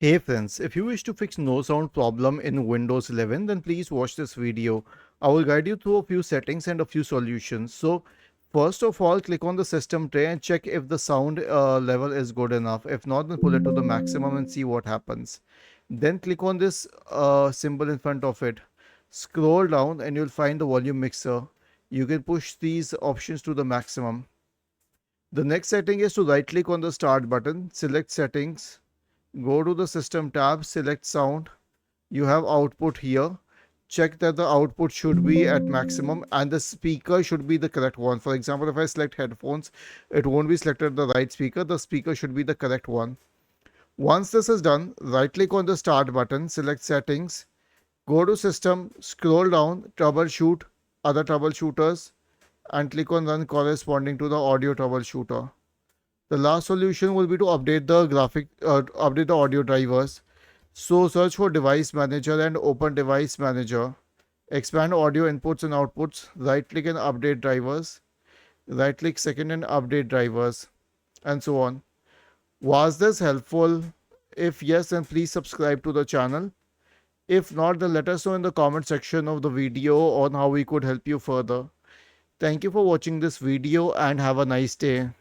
Hey friends, if you wish to fix no sound problem in Windows 11, then please watch this video. I will guide you through a few settings and a few solutions. So first of all, click on the system tray and check if the sound level is good enough. If not, then pull it to the maximum and see what happens. Then click on this symbol in front of it. Scroll down and you'll find the volume mixer. You can push these options to the maximum. The next setting is to right click on the start button, select settings, go to the system tab, select sound. You have output here. Check that the output should be at maximum and the speaker should be the correct one. For example, if I select headphones, it won't be selected the right speaker. The speaker should be the correct one. Once this is done, right click on the start button, select settings, go to system, scroll down, troubleshoot, other troubleshooters, and click on run corresponding to the audio troubleshooter. The last solution will be to update the audio drivers. So search for device manager and open device manager. Expand audio inputs and outputs. Right click and update drivers. Right click second and update drivers, and so on. Was this helpful? If yes, then please subscribe to the channel. If not, then let us know in the comment section of the video on how we could help you further. Thank you for watching this video and have a nice day.